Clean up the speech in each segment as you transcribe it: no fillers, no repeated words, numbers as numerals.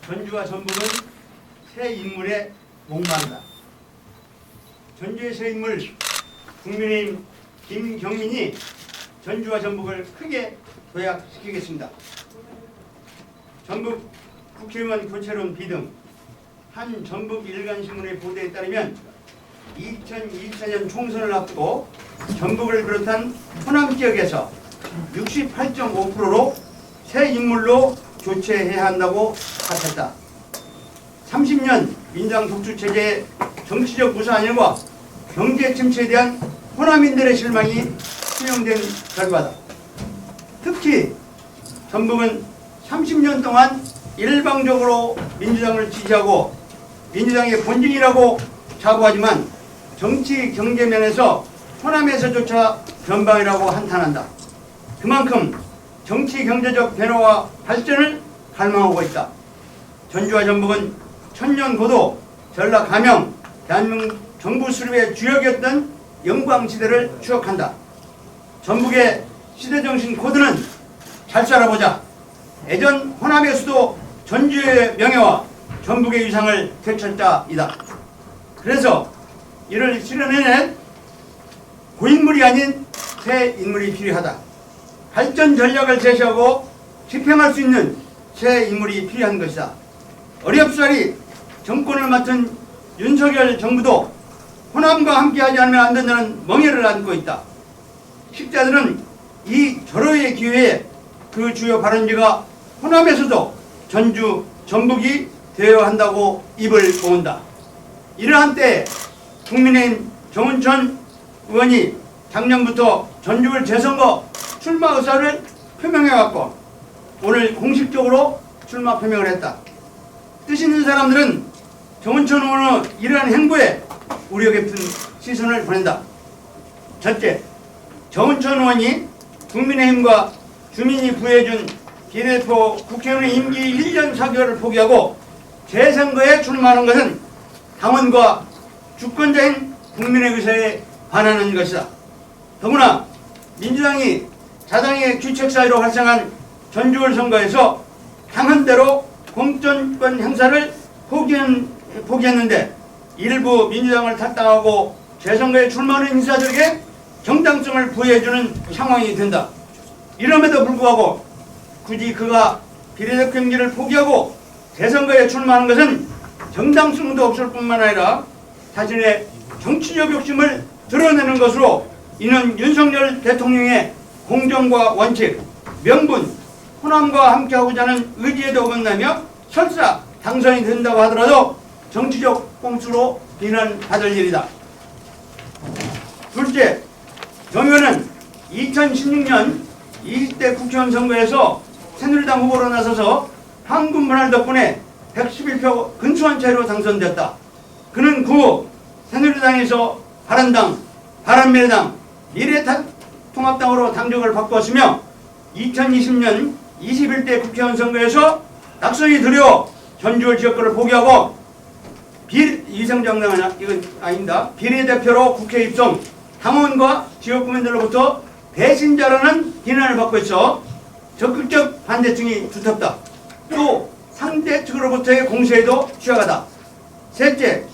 전주와 전북은 새 인물에 목마르다. 전주의 새 인물 국민의힘 김경민이 전주와 전북을 크게 도약시키겠습니다. 전북 국회의원 교체론 비등 한 전북 일간신문의 보도에 따르면 2024년 총선을 앞두고 전북을 비롯한 호남 지역에서 68.5%로 새 인물로 교체해야 한다고 밝혔다. 30년 민주당 독주체제의 정치적 무사안일과 경제 침체에 대한 호남인들의 실망이 투영된 결과다. 특히 전북은 30년 동안 일방적으로 민주당을 지지하고 민주당의 본진이라고 자부하지만 정치 경제 면에서 호남에서조차 변방이라고 한탄한다. 그만큼 정치 경제적 변화와 발전을 갈망하고 있다. 전주와 전북은 천년 고도, 전라 가명, 대한민국 정부 수립의 주역이었던 영광시대를 추억한다. 전북의 시대정신 코드는 잘 살아보자. 예전 호남의 수도 전주의 명예와 전북의 위상을 되찾자이다. 그래서 이를 실현해낸 고인물이 아닌 새 인물이 필요하다. 발전 전략을 제시하고 집행할 수 있는 새 인물이 필요한 것이다. 어렵사리 정권을 맡은 윤석열 정부도 호남과 함께하지 않으면 안 된다는 멍에를 안고 있다. 식자들은 이 절호의 기회에 그 주요 발언지가 호남에서도 전주, 전북이 되어야 한다고 입을 모은다. 이러한 때에 국민의힘 정운천 의원이 작년부터 전주를 재선거 출마 의사를 표명해왔고 오늘 공식적으로 출마 표명을 했다. 뜻 있는 사람들은 정운천 의원의 이러한 행보에 우려 깊은 시선을 보낸다. 첫째, 정운천 의원이 국민의힘과 주민이 부여해준 비례대표 국회의원의 임기 1년 4개월을 포기하고 재선거에 출마하는 것은 당원과 주권자인 국민의 의사에 반하는 것이다. 더구나 민주당이 자당의 규칙사유로 발생한 전주을 선거에서 당헌대로 공천권 행사를 포기했는데 일부 민주당을 탈당하고 재선거에 출마하는 인사들에게 정당성을 부여해주는 상황이 된다. 이럼에도 불구하고 굳이 그가 비례대표 임기를 포기하고 재선거에 출마하는 것은 정당성도 없을 뿐만 아니라 자신의 정치적 욕심을 드러내는 것으로 이는 윤석열 대통령의 공정과 원칙, 명분, 호남과 함께하고자 하는 의지에도 어긋나며 설사 당선이 된다고 하더라도 정치적 꼼수로 비난받을 일이다. 둘째, 정 의원은 2016년 20대 국회의원 선거에서 새누리당 후보로 나서서 황금 분할 덕분에 111표 근소한 차이로 당선되었다. 그는 그 후 새누리당에서 바른당, 바른미래당, 미래통합당으로 당적을 바꿨으며 2020년 21대 국회의원 선거에서 낙선이 두려워 전주을 지역구를 포기하고 위성정당은 이건 아닙니다. 비례대표로 국회에 입성, 당원과 지역구민들로부터 배신자라는 비난을 받고 있어 적극적 반대층이 두텁다. 또 상대 측으로부터의 공세에도 취약하다. 셋째,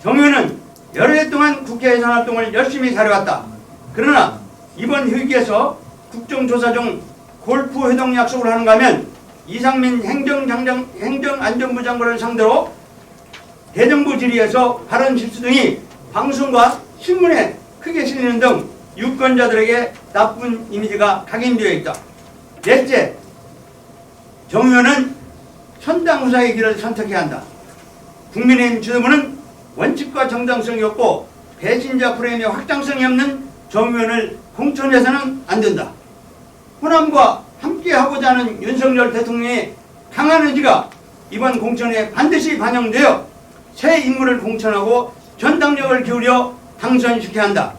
정 의원은 여러 해 동안 국회 예산 활동을 열심히 잘해왔다. 그러나 이번 회기에서 국정조사 중 골프 회동 약속을 하는가 하면 이상민 행정안전부 장관을 상대로 대정부 질의에서 발언 실수 등이 방송과 신문에 크게 실리는 등 유권자들에게 나쁜 이미지가 각인되어 있다. 넷째, 정 의원은 선당후사의 길을 선택해야 한다. 국민의힘 지도부는 원칙과 정당성이 없고 배신자 프레임의 확장성이 없는 정 의원을 공천해서는 안 된다. 호남과 함께하고자 하는 윤석열 대통령의 강한 의지가 이번 공천에 반드시 반영되어 새 인물을 공천하고 전당력을 기울여 당선시켜야 한다.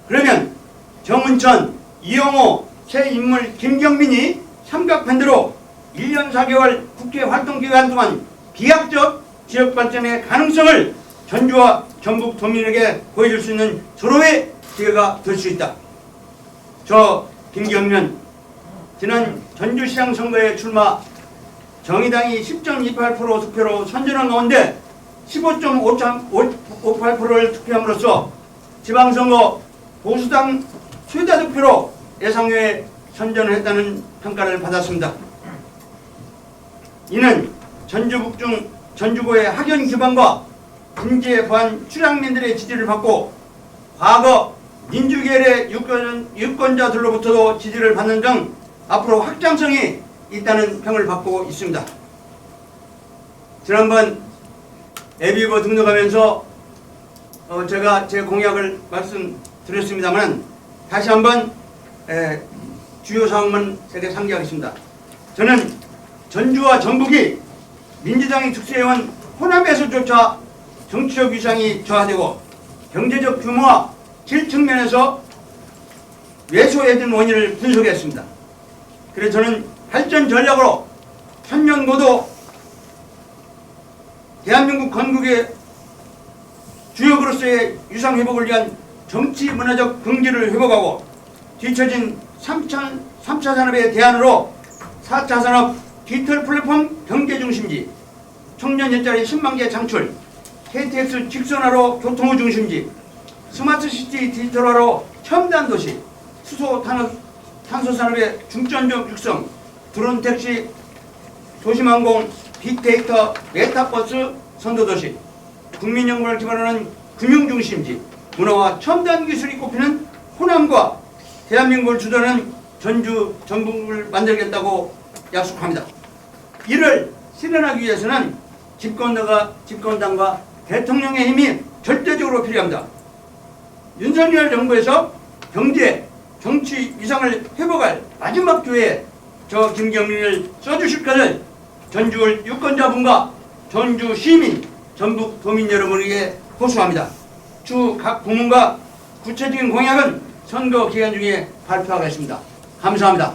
그러면 정운천, 이용호, 새 인물 김경민이 삼각밴드로 1년 4개월 국회 활동기간 동안 비약적 지역발전의 가능성을 전주와 전북 도민에게 보여줄 수 있는 서로의 기회가 될 수 있다. 저 김경민 지난 전주시장 선거에 정의당이 10.28% 득표로 선전한 가운데 15.58%를 득표함으로써 지방선거 보수당 최다 득표로 예상외 선전을 했다는 평가를 받았습니다. 이는 전주북중 전주고의 학연 기반과 인재 보안 출향민들의 지지를 받고 과거 민주계열의 유권자들로부터도 지지를 받는 등 앞으로 확장성이 있다는 평을 받고 있습니다. 지난번 예비후보 등록하면서 제가 제 공약을 말씀드렸습니다만 다시 한번 주요 사항만 세개 상기하겠습니다. 저는 전주와 전북이 민주당이 특수해온 호남에서조차 정치적 위상이 저하되고 경제적 규모와 질 측면에서 왜소해진 원인을 분석했습니다. 그래서 저는 발전 전략으로 천년고도 대한민국 건국의 주역으로서의 유상 회복을 위한 정치 문화적 긍지를 회복하고 뒤처진 3차 산업의 대안으로 4차 산업 디지털 플랫폼 경제 중심지, 청년 일자리 10만 개 창출, KTX 직선화로 교통의 중심지, 스마트 시티 디지털화로 첨단 도시, 수소 탄소 산업의 중점적 육성, 드론 택시, 도시망공, 빅데이터, 메타버스 선도도시, 국민연구를 기반하는 금융중심지, 문화와 첨단 기술이 꼽히는 호남과 대한민국을 주도하는 전주, 전북을 만들겠다고 약속합니다. 이를 실현하기 위해서는 집권당과 대통령의 힘이 절대적으로 필요합니다. 윤석열 정부에서 경제, 정치 위상을 회복할 마지막 기회에 저 김경민을 써주실 것을 전주 유권자분과 전주 시민, 전북 도민 여러분에게 호소합니다. 추후 각 부문과 구체적인 공약은 선거 기간 중에 발표하겠습니다. 감사합니다.